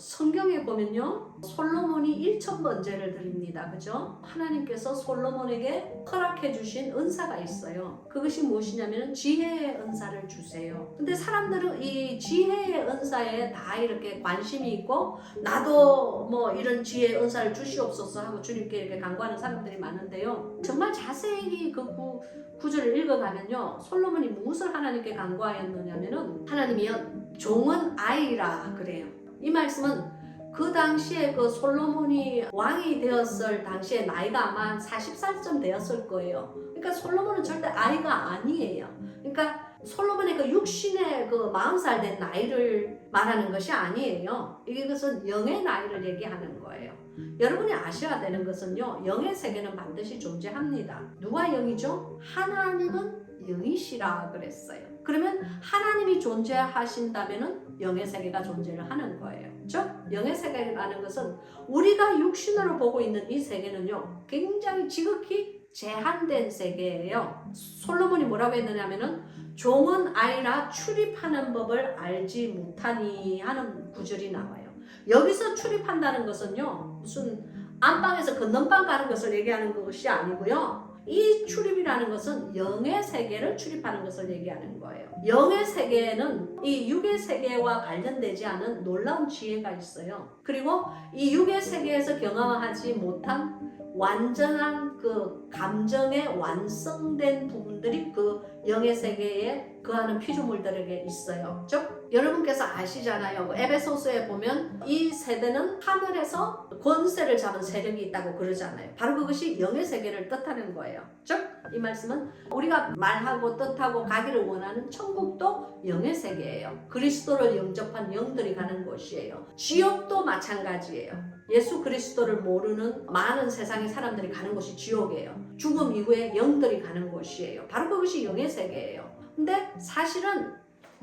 성경에 보면요, 솔로몬이 1,000번제를 드립니다. 그죠? 하나님께서 솔로몬에게 허락해 주신 은사가 있어요. 그것이 무엇이냐면 지혜의 은사를 주세요. 근데 사람들은 이 지혜의 은사에 다 이렇게 관심이 있고, 나도 뭐 이런 지혜의 은사를 주시옵소서 하고 주님께 이렇게 간구하는 사람들이 많은데요. 정말 자세히 그 구절을 읽어가면요, 솔로몬이 무엇을 하나님께 간구하였느냐면은, 하나님이여, 종은 아이라 그래요. 이 말씀은 그 당시에 그 솔로몬이 왕이 되었을 당시에 나이가 아마 40살쯤 되었을 거예요. 그러니까 솔로몬은 절대 아이가 아니에요. 그러니까 솔로몬의 그 육신의 그 40살 된 나이를 말하는 것이 아니에요. 이것은 영의 나이를 얘기하는 거예요. 여러분이 아셔야 되는 것은요, 영의 세계는 반드시 존재합니다. 누가 영이죠? 하나님은 영이시라 그랬어요. 그러면 하나님이 존재하신다면은 영의 세계가 존재를 하는 거예요. 즉, 영의 세계라는 것은 우리가 육신으로 보고 있는 이 세계는요, 굉장히 지극히 제한된 세계예요. 솔로몬이 뭐라고 했느냐면은, 종은 아이라 출입하는 법을 알지 못하니 하는 구절이 나와요. 여기서 출입한다는 것은요, 무슨 안방에서 건넌방 가는 것을 얘기하는 것이 아니고요, 이 출입이라는 것은 영의 세계를 출입하는 것을 얘기하는 거예요. 영의 세계에는 이 육의 세계와 관련되지 않은 놀라운 지혜가 있어요. 그리고 이 육의 세계에서 경험하지 못한 완전한 그 감정의 완성된 부분들이 그 영의 세계에 거하는 피조물들에게 있어요. 즉, 여러분께서 아시잖아요. 에베소서에 보면 이 세대는 하늘에서 권세를 잡은 세력이 있다고 그러잖아요. 바로 그것이 영의 세계를 뜻하는 거예요. 즉, 이 말씀은 우리가 말하고 뜻하고 가기를 원하는 천국도 영의 세계예요. 그리스도를 영접한 영들이 가는 곳이에요. 지옥도 마찬가지예요. 예수 그리스도를 모르는 많은 세상의 사람들이 가는 곳이 지옥이에요. 죽음 이후에 영들이 가는 곳이에요. 바로 그것이 영의 세계예요. 근데 사실은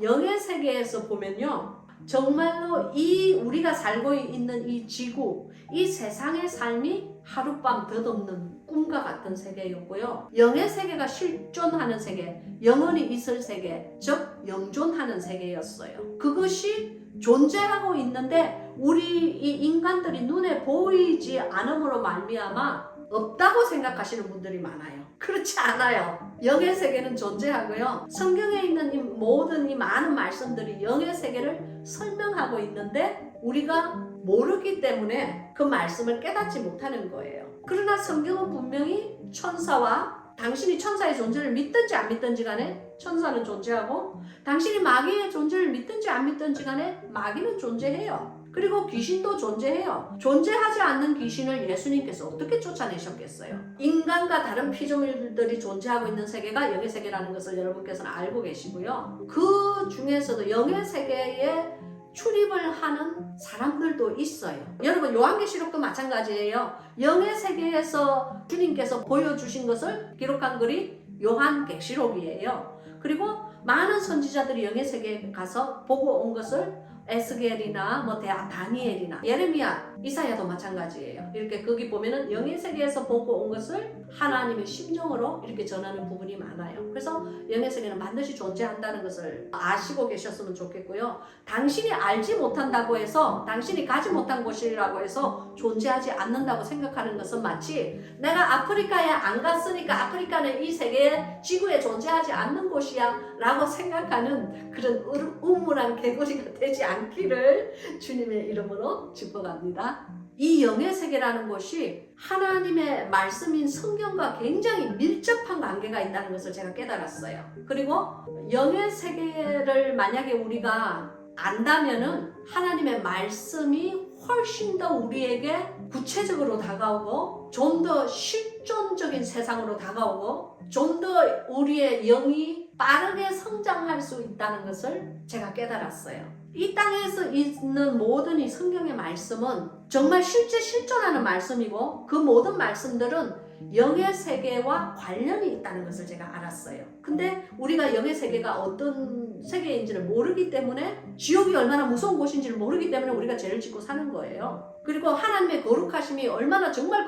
영의 세계에서 보면요, 정말로 이 우리가 살고 있는 이 지구, 이 세상의 삶이 하룻밤 덧없는 꿈과 같은 세계였고요. 영의 세계가 실존하는 세계, 영원히 있을 세계, 즉 영존하는 세계였어요. 그것이 존재하고 있는데 우리 이 인간들이 눈에 보이지 않음으로 말미암아 없다고 생각하시는 분들이 많아요. 그렇지 않아요. 영의 세계는 존재하고요. 성경에 있는 이 모든 이 많은 말씀들이 영의 세계를 설명하고 있는데 우리가 모르기 때문에 그 말씀을 깨닫지 못하는 거예요. 그러나 성경은 분명히 천사와, 당신이 천사의 존재를 믿든지 안 믿든지 간에 천사는 존재하고, 당신이 마귀의 존재를 믿든지 안 믿든지 간에 마귀는 존재해요. 그리고 귀신도 존재해요. 존재하지 않는 귀신을 예수님께서 어떻게 쫓아내셨겠어요? 인간과 다른 피조물들이 존재하고 있는 세계가 영의 세계라는 것을 여러분께서는 알고 계시고요. 그 중에서도 영의 세계에 출입을 하는 사람들도 있어요. 여러분, 요한계시록도 마찬가지예요. 영의 세계에서 주님께서 보여주신 것을 기록한 글이 요한계시록이에요. 그리고 많은 선지자들이 영의 세계에 가서 보고 온 것을 에스겔이나 다니엘이나 예레미야, 이사야도 마찬가지예요. 이렇게 거기 보면은 영의 세계에서 보고 온 것을 하나님의 심정으로 이렇게 전하는 부분이 많아요. 그래서 영의 세계는 반드시 존재한다는 것을 아시고 계셨으면 좋겠고요. 당신이 알지 못한다고 해서, 당신이 가지 못한 곳이라고 해서 존재하지 않는다고 생각하는 것은 마치 내가 아프리카에 안 갔으니까 아프리카는 이 세계에, 지구에 존재하지 않는 곳이야 라고 생각하는 그런 우물한 개구리가 되지 않기를 주님의 이름으로 축복합니다. 이 영의 세계라는 것이 하나님의 말씀인 성경과 굉장히 밀접한 관계가 있다는 것을 제가 깨달았어요. 그리고 영의 세계를 만약에 우리가 안다면은 하나님의 말씀이 훨씬 더 우리에게 구체적으로 다가오고, 좀 더 실존적인 세상으로 다가오고, 좀 더 우리의 영이 빠르게 성장할 수 있다는 것을 제가 깨달았어요. 이 땅에서 있는 모든 이 성경의 말씀은 정말 실제 실존하는 말씀이고, 그 모든 말씀들은 영의 세계와 관련이 있다는 것을 제가 알았어요. 근데 우리가 영의 세계가 어떤 세계인지를 모르기 때문에, 지옥이 얼마나 무서운 곳인지를 모르기 때문에 우리가 죄를 짓고 사는 거예요. 그리고 하나님의 거룩하심이 얼마나 정말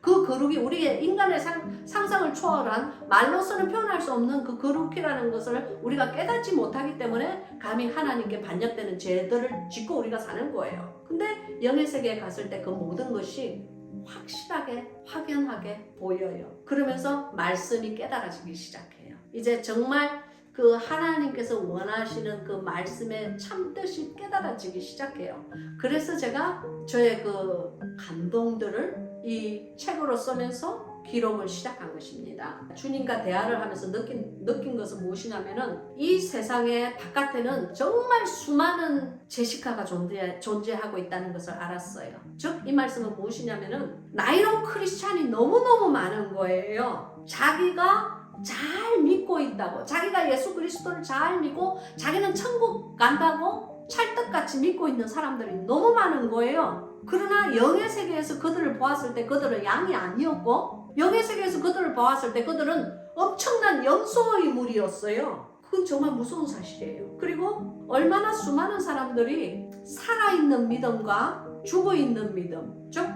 그 거룩이 우리의 인간의 상상을 초월한, 말로서는 표현할 수 없는 그 거룩이라는 것을 우리가 깨닫지 못하기 때문에 감히 하나님께 반역되는 죄들을 짓고 우리가 사는 거예요. 근데 영의 세계에 갔을 때 그 모든 것이 확실하게 확연하게 보여요. 그러면서 말씀이 깨달아지기 시작해요. 이제 정말 그 하나님께서 원하시는 그 말씀의 참뜻이 깨달아지기 시작해요. 그래서 제가 저의 그 감동들을 이 책으로 쓰면서 기록을 시작한 것입니다. 주님과 대화를 하면서 느낀 것은 무엇이냐면은 이 세상의 바깥에는 정말 수많은 제시카가 존재하고 있다는 것을 알았어요. 즉 이 말씀은 무엇이냐면은 나이론 크리스찬이 너무너무 많은 거예요. 자기가 잘 믿고 있다고, 자기가 예수 그리스도를 잘 믿고 자기는 천국 간다고 찰떡같이 믿고 있는 사람들이 너무 많은 거예요. 그러나 영의 세계에서 그들을 보았을 때 그들은 양이 아니었고, 영의 세계에서 그들을 보았을 때 그들은 엄청난 염소의 무리였어요. 그건 정말 무서운 사실이에요. 그리고 얼마나 수많은 사람들이 살아있는 믿음과 죽어있는 믿음, 즉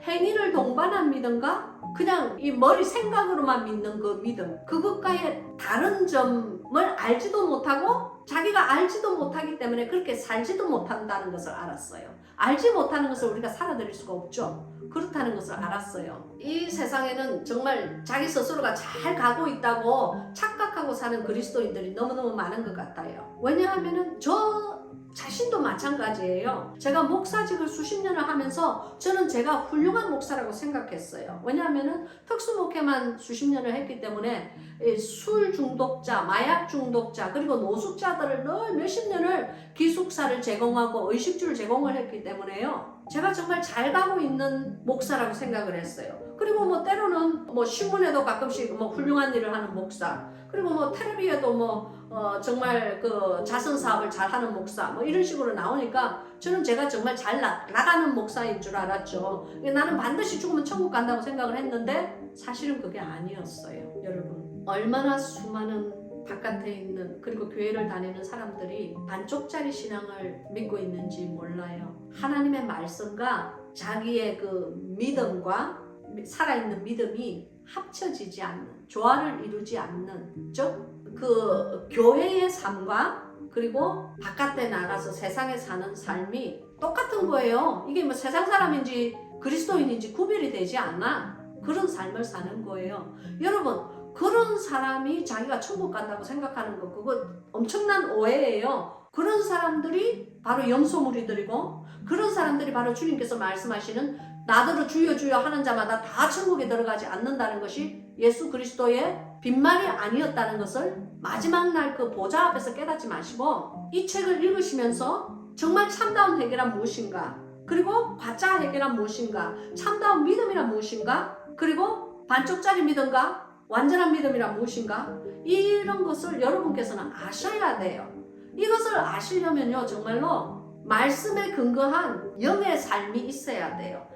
행위를 동반한 믿음과 그냥 이 머리 생각으로만 믿는 그 믿음, 그것과의 다른 점을 알지도 못하고 자기가 알지도 못하기 때문에 그렇게 살지도 못한다는 것을 알았어요. 알지 못하는 것을 우리가 살아들일 수가 없죠. 그렇다는 것을 알았어요. 이 세상에는 정말 자기 스스로가 잘 가고 있다고 착각하고 사는 그리스도인들이 너무너무 많은 것 같아요. 왜냐하면은 저 자신도 마찬가지예요. 제가 목사직을 수십 년을 하면서 저는 제가 훌륭한 목사라고 생각했어요. 왜냐하면은 특수목회만 수십 년을 했기 때문에 술 중독자, 마약 중독자, 그리고 노숙자들을 늘 몇십 년을 기숙사를 제공하고 의식주를 제공을 했기 때문에요. 제가 정말 잘 가고 있는 목사라고 생각을 했어요. 그리고 뭐 때로는 뭐 신문에도 가끔씩 뭐 훌륭한 일을 하는 목사, 그리고 뭐 텔레비에도 정말 그 자선 사업을 잘 하는 목사, 뭐 이런 식으로 나오니까 저는 제가 정말 잘 나가는 목사인 줄 알았죠. 나는 반드시 죽으면 천국 간다고 생각을 했는데 사실은 그게 아니었어요. 여러분, 얼마나 수많은 바깥에 있는, 그리고 교회를 다니는 사람들이 반쪽짜리 신앙을 믿고 있는지 몰라요. 하나님의 말씀과 자기의 그 믿음과 살아있는 믿음이 합쳐지지 않는, 조화를 이루지 않는, 즉 그 교회의 삶과 그리고 바깥에 나가서 세상에 사는 삶이 똑같은 거예요. 이게 뭐 세상 사람인지 그리스도인인지 구별이 되지 않아. 그런 삶을 사는 거예요. 여러분, 그런 사람이 자기가 천국 간다고 생각하는 거, 그거 엄청난 오해예요. 그런 사람들이 바로 염소무리들이고, 그런 사람들이 바로 주님께서 말씀하시는 나더러 주여 주여 하는 자마다 다 천국에 들어가지 않는다는 것이 예수 그리스도의 빈말이 아니었다는 것을 마지막 날 그 보좌 앞에서 깨닫지 마시고 이 책을 읽으시면서 정말 참다운 회개란 무엇인가, 그리고 가짜 회개란 무엇인가, 참다운 믿음이란 무엇인가, 그리고 반쪽짜리 믿음과 완전한 믿음이란 무엇인가, 이런 것을 여러분께서는 아셔야 돼요. 이것을 아시려면요, 정말로 말씀에 근거한 영의 삶이 있어야 돼요.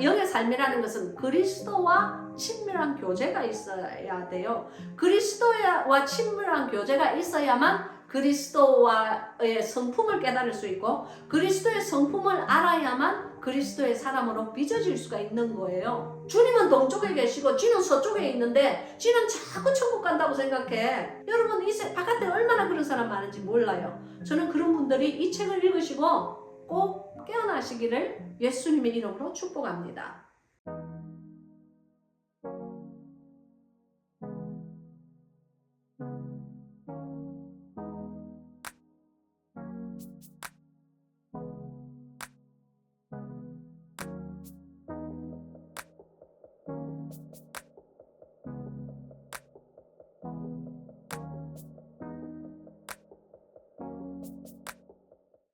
영의 삶이라는 것은 그리스도와 친밀한 교제가 있어야 돼요. 그리스도와 친밀한 교제가 있어야만 그리스도와의 성품을 깨달을 수 있고, 그리스도의 성품을 알아야만 그리스도의 사람으로 빚어질 수가 있는 거예요. 주님은 동쪽에 계시고 쥐는 서쪽에 있는데 쥐는 자꾸 천국 간다고 생각해. 여러분, 이 바깥에 얼마나 그런 사람 많은지 몰라요. 저는 그런 분들이 이 책을 읽으시고 꼭 깨어나시기를 예수님의 이름으로 축복합니다.